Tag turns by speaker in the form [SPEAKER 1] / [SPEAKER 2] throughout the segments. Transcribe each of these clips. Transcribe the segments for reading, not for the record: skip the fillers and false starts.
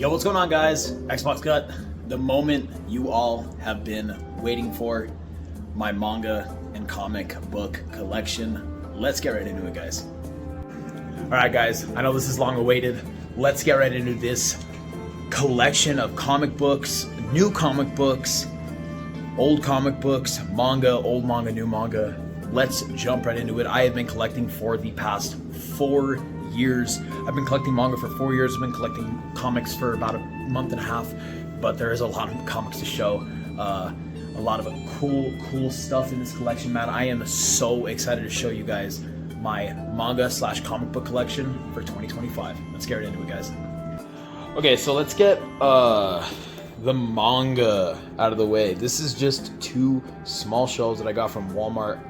[SPEAKER 1] Yo, what's going on, guys? Xbox Gut, the moment you all have been waiting for, my manga and comic book collection. Let's get right into it, guys. Alright, guys, I know this is long awaited. Let's get right into this collection of comic books, new comic books, old comic books, manga, old manga, new manga. Let's jump right into it. I have been collecting for the past 4 years. I've been collecting manga for 4 years. I've been collecting comics for about a month and a half, but there is a lot of comics to show. A lot of cool stuff in this collection, man. I am so excited to show you guys my manga / comic book collection for 2025. Let's get right into it, guys. Okay, so let's get the manga out of the way. This is just 2 small shelves that I got from Walmart.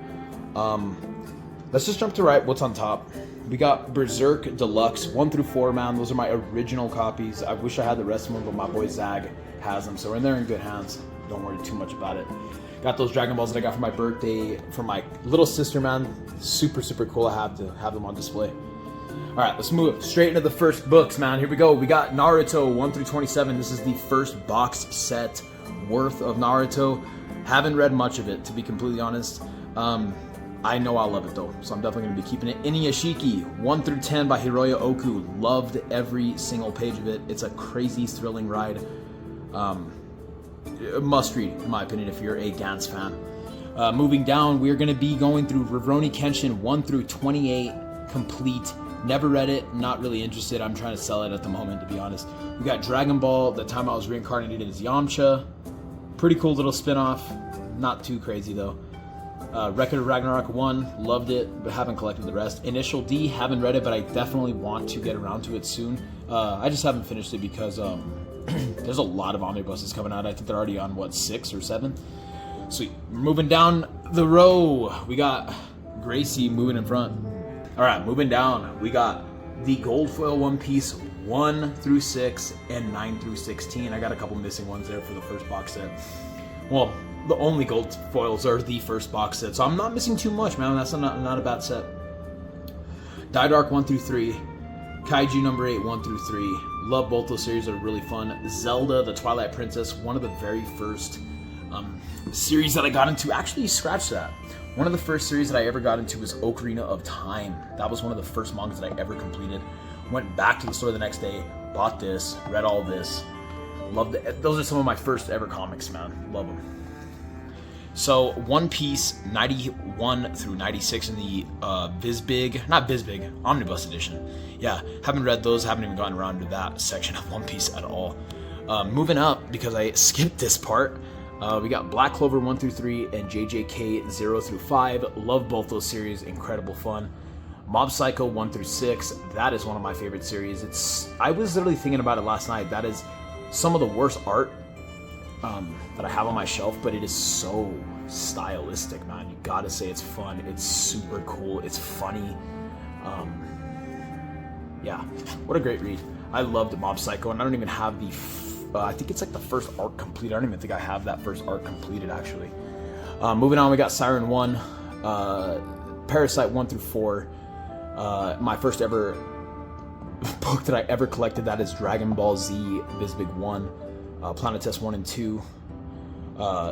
[SPEAKER 1] Let's just jump to what's on top. We got Berserk Deluxe 1 through 4, man. Those are my original copies. I wish I had the rest of them, but my boy Zag has them, so they're in good hands. Don't worry too much about it. Got those Dragon Balls that I got for my birthday from my little sister, man. Super cool. I have to have them on display. All right, let's move straight into the first books, man. Here we go. We got Naruto 1 through 27. This is the first box set worth of Naruto. Haven't read much of it, to be completely honest. I know I'll love it though, so I'm definitely going to be keeping it. Inuyashiki 1 through 10 by Hiroya Oku. Loved every single page of it. It's a crazy, thrilling ride. Must read, in my opinion, if you're a Gantz fan. Moving down, we're going to be going through Rurouni Kenshin 1 through 28 complete. Never read it, not really interested. I'm trying to sell it at the moment, to be honest. We got Dragon Ball, the time I was reincarnated as Yamcha. Pretty cool little spin-off. Not too crazy though. Record of Ragnarok 1, loved it, but haven't collected the rest. Initial D, haven't read it, but I definitely want to get around to it soon. I just haven't finished it because there's a lot of omnibuses coming out. I think they're already on, 6 or 7? Sweet. Moving down the row, we got Gracie moving in front. Alright, moving down, we got the Gold Foil One Piece 1 through 6 and 9 through 16. I got a couple missing ones there for the first box set. Well, the only gold foils are the first box set, so I'm not missing too much, man. That's not a bad set. Die Dark 1 through 3, Kaiju number 8 1 through 3. Love both those series, are really fun. Zelda, the Twilight Princess, one of the very first series that I got into. Actually, scratch that. One of the first series that I ever got into was Ocarina of Time. That was one of the first mangas that I ever completed. Went back to the store the next day, bought this, read all this. Loved it. Those are some of my first ever comics, man. Love them. So, One Piece 91 through 96 in the Omnibus edition. Yeah, haven't read those, haven't even gotten around to that section of One Piece at all. Moving up, because I skipped this part, we got Black Clover 1 through 3 and JJK 0 through 5. Love both those series, incredible fun. Mob Psycho 1 through 6, that is one of my favorite series. I was literally thinking about it last night. That is some of the worst art that I have on my shelf, but it is so stylistic, man. You gotta say it's fun. It's super cool. It's funny. Yeah, what a great read. I loved Mob Psycho, and I don't even have the I think it's like the first arc complete. I don't even think I have that first arc completed, actually. Moving on, we got Siren 1, Parasite 1 through 4. My first ever book that I ever collected, that is Dragon Ball Z Bizbig 1. Planet Test 1 and 2,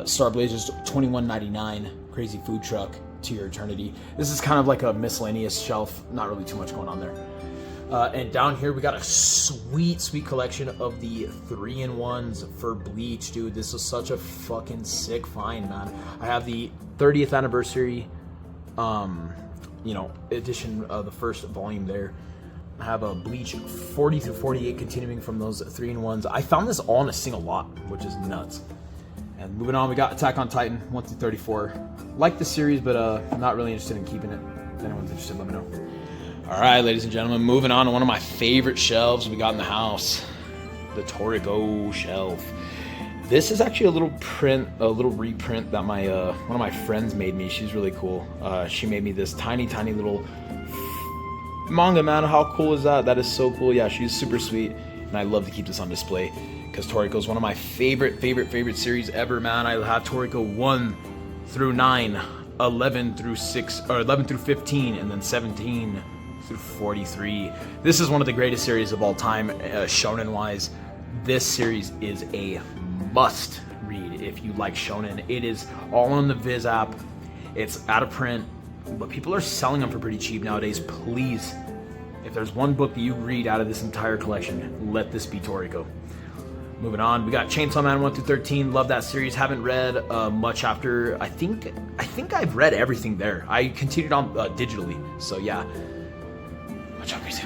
[SPEAKER 1] Star Blazers 21.99, Crazy Food Truck, To Your Eternity. This is kind of like a miscellaneous shelf, not really too much going on there. And down here we got a sweet collection of the 3-in-1s for Bleach, dude. This was such a fucking sick find, man. I have the 30th anniversary, edition of the first volume there. I have a Bleach 40 through 48 continuing from those 3-in-1s. I found this all in a single lot, which is nuts. And moving on, we got Attack on Titan 1 through 34. Like the series, but not really interested in keeping it. If anyone's interested, let me know. Alright, ladies and gentlemen, moving on to one of my favorite shelves we got in the house. The Toriko shelf. This is actually a little reprint that my one of my friends made me. She's really cool. She made me this tiny little manga, man. How cool is that? That is so cool. Yeah, she's super sweet, and I love to keep this on display because Toriko is one of my favorite series ever, man. I have Toriko 1 through 9, 11 through 6, or 11 through 15, and then 17 through 43. This is one of the greatest series of all time, shonen wise. this series is a must read if you like shonen. It is all on the Viz app. It's out of print, but people are selling them for pretty cheap nowadays. Please, if there's one book that you read out of this entire collection, let this be Toriko. Moving on, we got Chainsaw Man 1 through 13. Love that series. Haven't read much after. I think I've read everything there. I continued on digitally. So yeah. Watch out, Crazy.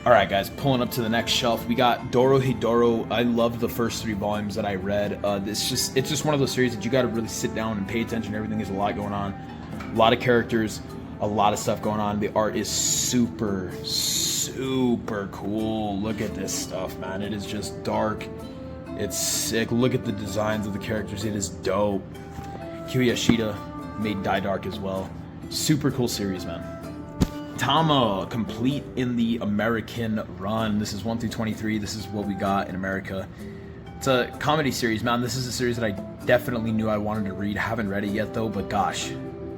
[SPEAKER 1] All right, guys. Pulling up to the next shelf, we got Dorohedoro. I loved the first 3 volumes that I read. It's just one of those series that you got to really sit down and pay attention to everything. There's a lot going on, a lot of characters, a lot of stuff going on. The art is super cool. Look at this stuff, man. It is just dark. It's sick. Look at the designs of the characters. It is dope. Kyoshida made Die Dark as well. Super cool series, man. Tama, complete in the American run. This is 1 through 23. This is what we got in America. It's a comedy series, man. This is a series that I definitely knew I wanted to read. Haven't read it yet, though, but gosh,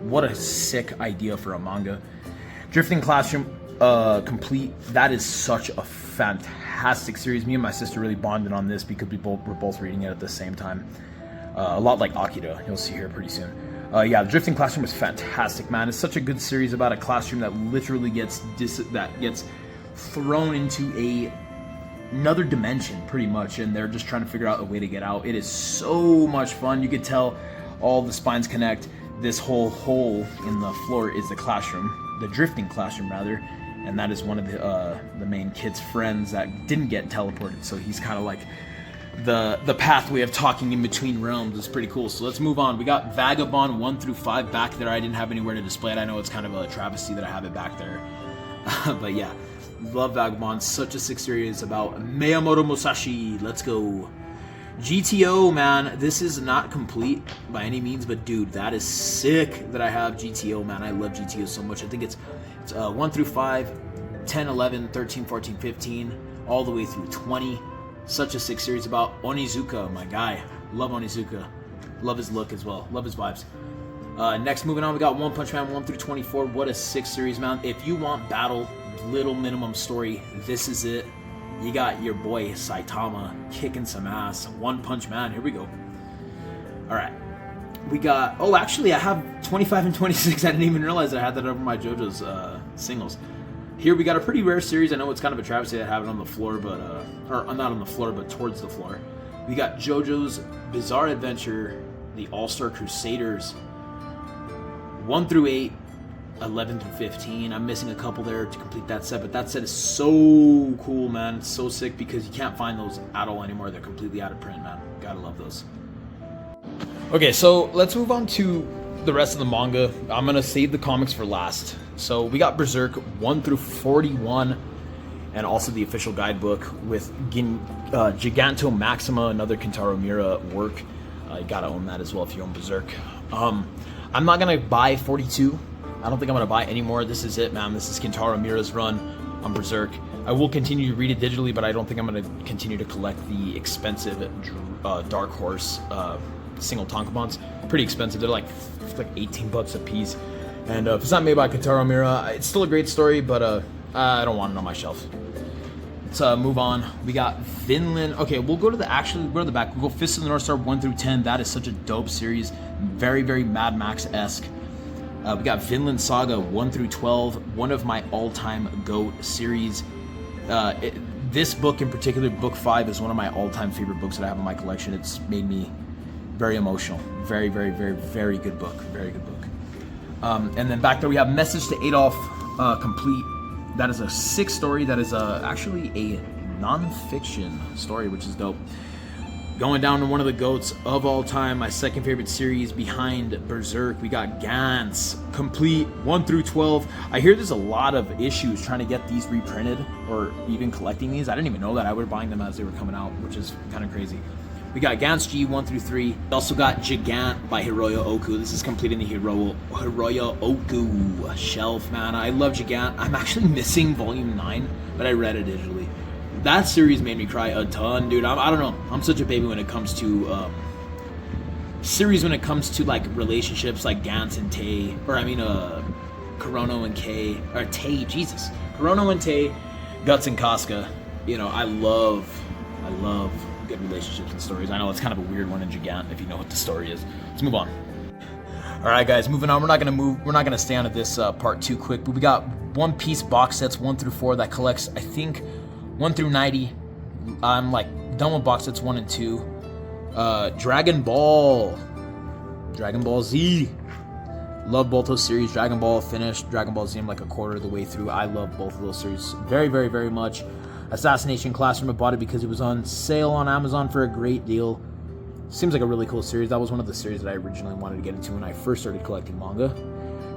[SPEAKER 1] what a sick idea for a manga. Drifting Classroom, complete. That is such a fantastic series. Me and my sister really bonded on this because we were both reading it at the same time. A lot like Akira, you'll see here pretty soon. Yeah, the Drifting Classroom was fantastic, man. It's such a good series about a classroom that literally gets thrown into another dimension, pretty much, and they're just trying to figure out a way to get out. It is so much fun. You could tell all the spines connect. This whole hole in the floor is the classroom, the Drifting Classroom, rather, and that is one of the main kid's friends that didn't get teleported. So he's kind of like the pathway of talking in between realms. Is pretty cool. So let's move on. We got Vagabond 1 through 5 back there. I didn't have anywhere to display it. I know it's kind of a travesty that I have it back there. But yeah, love Vagabond. Such a sick series about Miyamoto Musashi. Let's go. GTO, man. This is not complete by any means, but dude, that is sick that I have GTO, man. I love GTO so much. I think it's 1 through 5, 10, 11, 13, 14, 15, all the way through 20. Such a sick series about Onizuka, my guy. Love Onizuka. Love his look as well. Love his vibes. Next, moving on, we got One Punch Man 1 through 24. What a sick series, man. If you want battle, little minimum story, this is it. You got your boy Saitama kicking some ass. One Punch Man. Here we go. All right. We got... Oh, actually, I have 25 and 26. I didn't even realize that I had that over my JoJo's singles. Here we got a pretty rare series. I know it's kind of a travesty to have it on the floor, but... or not on the floor, but towards the floor. We got JoJo's Bizarre Adventure, the All-Star Crusaders, 1 through 8, 11 through 15. I'm missing a couple there to complete that set, but that set is so cool, man. It's so sick because you can't find those at all anymore. They're completely out of print, man. Gotta love those. Okay, so let's move on to the rest of the manga. I'm gonna save the comics for last. So we got Berserk 1 through 41, and also the official guidebook with Giganto Maxima, another Kentaro Miura work. You gotta own that as well if you own Berserk. I'm not gonna buy 42. I don't think I'm gonna buy any more. This is it, man. This is Kentaro Miura's run on Berserk. I will continue to read it digitally, but I don't think I'm gonna continue to collect the expensive Dark Horse single tankobons. Pretty expensive. They're like 18 bucks a piece. And if it's not made by Kentaro Miura, it's still a great story, but I don't want it on my shelf. Let's move on. We got Vinland. Okay, we'll go to the back. We'll go Fist of the North Star 1 through 10. That is such a dope series. Very, very Mad Max-esque. We got Vinland Saga 1 through 12. One of my all-time GOAT series. This book in particular, book 5, is one of my all-time favorite books that I have in my collection. It's made me very emotional. Very, very, very, very good book. Very good book. And then back there we have Message to Adolf complete. That is a 6 story. That is actually a non-fiction story, which is dope. Going down to one of the GOATs of all time, my second favorite series behind Berserk, we got Gantz complete 1 through 12. I hear there's a lot of issues trying to get these reprinted or even collecting these. I didn't even know that. I was buying them as they were coming out, which is kind of crazy. We got Gantz G 1 through 3. We also got Gigant by Hiroyo Oku. This is complete in the Hiroyo Oku shelf, man. I love Gigant. I'm actually missing volume 9, but I read it digitally. That series made me cry a ton, dude. I don't know. I'm such a baby when it comes to series, when it comes to like relationships, like Gantz and Tay, or I mean Kurono and Kei, or Tay, Jesus, Kurono and Tay, Guts and Casca, you know, I love good relationships and stories. I know it's kind of a weird one in Gigant if you know what the story is. Let's move on. All right, guys, moving on. We're not gonna stay on to this part too quick, but we got One Piece box sets 1 through 4 that collects, I think, 1 through 90. I'm like done with box sets 1 and 2. Dragon Ball Z. Love both those series. Dragon Ball finished. Dragon Ball Z, I'm like a quarter of the way through. I love both of those series very, very, very much. Assassination Classroom, I bought it because it was on sale on Amazon for a great deal. Seems like a really cool series. That was one of the series that I originally wanted to get into when I first started collecting manga.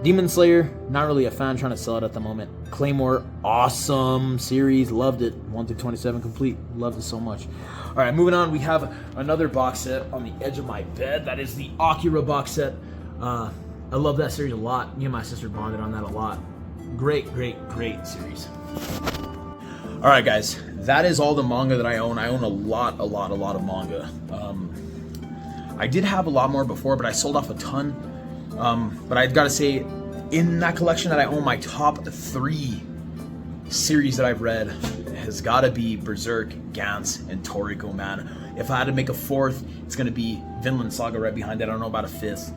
[SPEAKER 1] Demon Slayer, not really a fan, trying to sell it at the moment. Claymore, awesome series, loved it. 1 through 27 complete, loved it so much. All right, moving on, we have another box set on the edge of my bed. That is the Akira box set. I love that series a lot. Me and my sister bonded on that a lot. Great, great, great series. All right, guys, that is all the manga that I own. I own a lot of manga. I did have a lot more before, but I sold off a ton. But I've got to say, in that collection that I own, my top 3 series that I've read has got to be Berserk, Gantz, and Toriko, man. If I had to make a 4th, it's going to be Vinland Saga right behind it. I don't know about a 5th.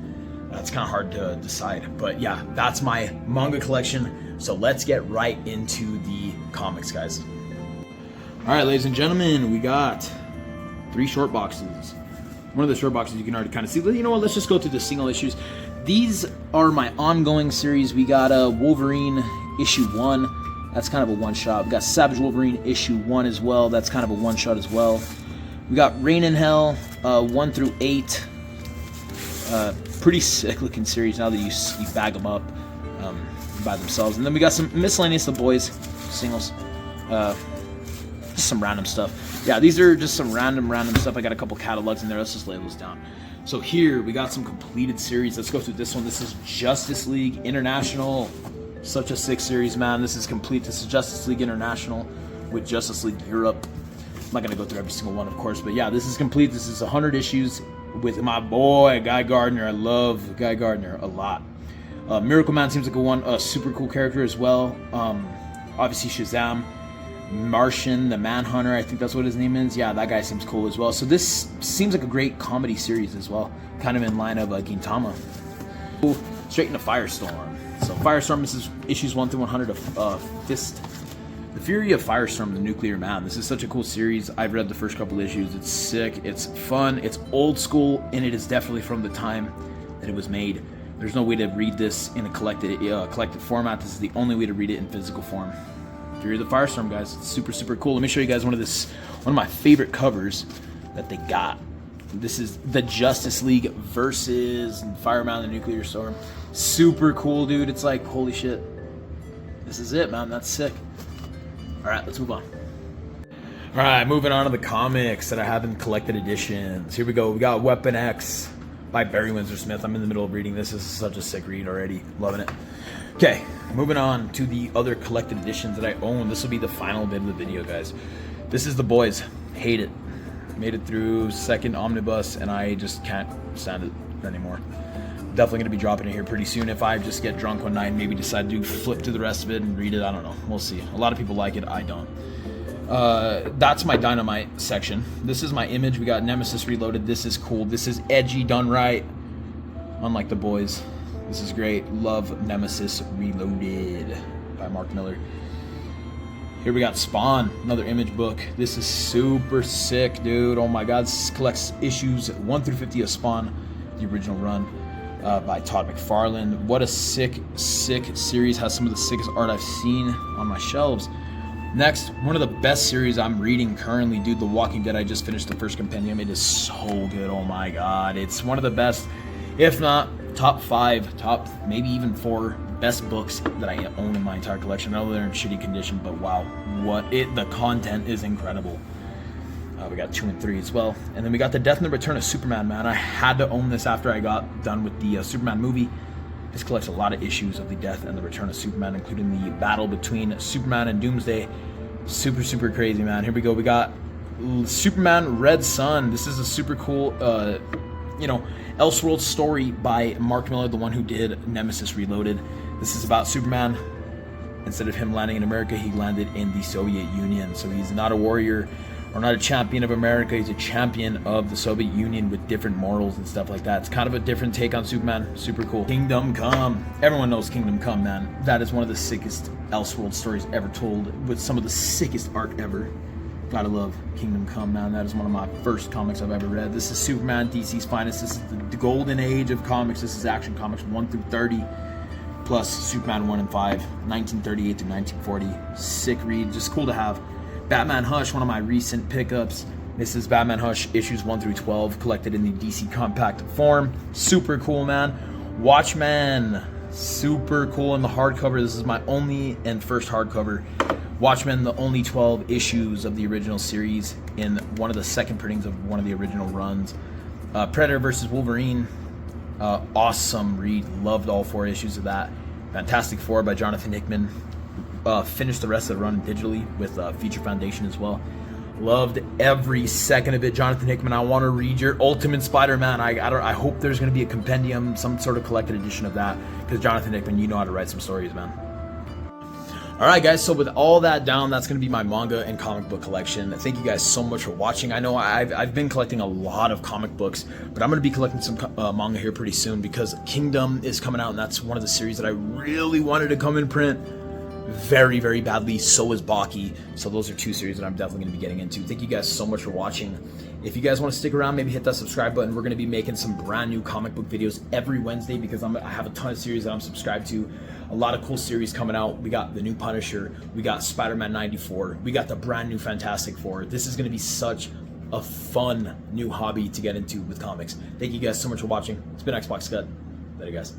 [SPEAKER 1] It's kind of hard to decide. But yeah, that's my manga collection. So let's get right into the comics, guys. All right, ladies and gentlemen, we got 3 short boxes. One of the short boxes you can already kind of see. You know what? Let's just go through the single issues. These are my ongoing series. We got Wolverine issue 1. That's kind of a one-shot. We got Savage Wolverine issue 1 as well. That's kind of a one-shot as well. We got Rain in Hell 1 through 8. Pretty sick-looking series now that you bag them up by themselves. And then we got some miscellaneous The Boys singles. Just some random stuff. Yeah, these are just some random stuff. I got a couple catalogs in there. Let's just lay those down. So here we got some completed series. Let's go through this one. This is Justice League International. Such a sick series, man. This is complete. This is Justice League International with Justice League Europe. I'm not gonna go through every single one, of course, but yeah, this is complete. This is 100 issues with my boy Guy Gardner. I love Guy Gardner a lot. Miracle Man seems like a super cool character as well. Obviously Shazam, Martian, the Manhunter, I think that's what his name is. Yeah, that guy seems cool as well. So this seems like a great comedy series as well, kind of in line of Gintama. Straight into Firestorm. So Firestorm, this is issues 1 through 100 of Fist. The Fury of Firestorm, the Nuclear Man. This is such a cool series. I've read the first couple issues. It's sick, it's fun, it's old school, and it is definitely from the time that it was made. There's no way to read this in a collected format. This is the only way to read it in physical form. Fury of the Firestorm, guys. It's super, super cool. Let me show you guys one of my favorite covers that they got. This is the Justice League versus Fireman and the Nuclear Storm. Super cool, dude. It's like, holy shit. This is it, man. That's sick. All right, let's move on. All right, moving on to the comics that I have in collected editions. Here we go. We got Weapon X by Barry Windsor Smith. I'm in the middle of reading this. This is such a sick read already. Loving it. Okay, moving on to the other collected editions that I own. This will be the final bit of the video, guys. This is The Boys. Hate it. Made it through second omnibus, and I just can't stand it anymore. Definitely going to be dropping it here pretty soon. If I just get drunk one night and maybe decide to flip through the rest of it and read it, I don't know. We'll see. A lot of people like it. I don't. That's my Dynamite section. This is my Image. We got Nemesis Reloaded. This is cool. This is edgy, done right. Unlike The Boys. This is great. Love Nemesis Reloaded by Mark Miller. Here we got Spawn, another Image book. This is super sick, dude. Oh my god. This collects issues 1 through 50 of Spawn, the original run. By Todd McFarlane. What a sick series. Has some of the sickest art I've seen on my shelves. Next, one of the best series I'm reading currently, dude, The Walking Dead. I just finished the first compendium. It is so good. Oh my god. It's one of the best, if not top 5, top maybe even 4 best books that I own in my entire collection. I know they're in shitty condition, but wow, the content is incredible. We got 2 and 3 as well. And then we got The Death and the Return of Superman, man. I had to own this after I got done with the Superman movie. This collects a lot of issues of The Death and the Return of Superman, including the battle between Superman and Doomsday. Super, super crazy, man. Here we go. We got Superman Red Sun. This is a super cool, Elseworlds story by Mark Miller, the one who did Nemesis Reloaded. This is about Superman instead of him landing in America, he landed in the Soviet Union. So he's not a warrior or not a champion of America. He's a champion of the Soviet Union with different morals and stuff like that. It's kind of a different take on Superman. Super cool. Kingdom Come. Everyone knows Kingdom Come, man. That is one of the sickest Elseworld stories ever told, with some of the sickest art ever. Gotta love Kingdom Come, man. That is one of my first comics I've ever read. This is Superman, DC's finest. This is the golden age of comics. This is Action Comics 1 through 30, plus Superman 1 and 5, 1938 to 1940. Sick read, just cool to have. Batman Hush, one of my recent pickups. This is Batman Hush issues 1 through 12, collected in the DC compact form. Super cool, man. Watchmen, super cool in the hardcover. This is my only and first hardcover. Watchmen, the only 12 issues of the original series in one of the second printings of one of the original runs. Predator versus Wolverine, awesome read. Loved all 4 issues of that. Fantastic Four by Jonathan Hickman. Finished the rest of the run digitally with Feature Foundation as well. Loved every second of it. Jonathan Hickman, I want to read your Ultimate Spider-Man. I hope there's going to be a compendium, some sort of collected edition of that, because Jonathan Hickman, you know how to write some stories, man. Alright guys, so with all that down, that's going to be my manga and comic book collection. Thank you guys so much for watching. I know I've been collecting a lot of comic books, but I'm going to be collecting some manga here pretty soon, because Kingdom is coming out, and that's one of the series that I really wanted to come in print very, very badly. So is Baki. So those are 2 series that I'm definitely going to be getting into. Thank you guys so much for watching. If you guys want to stick around, maybe hit that subscribe button. We're going to be making some brand new comic book videos every Wednesday, because I have a ton of series that I'm subscribed to. A lot of cool series coming out. We got the new Punisher. We got Spider-Man 94. We got the brand new Fantastic Four. This is going to be such a fun new hobby to get into with comics. Thank you guys so much for watching. It's been Xbox Scott. Later, guys.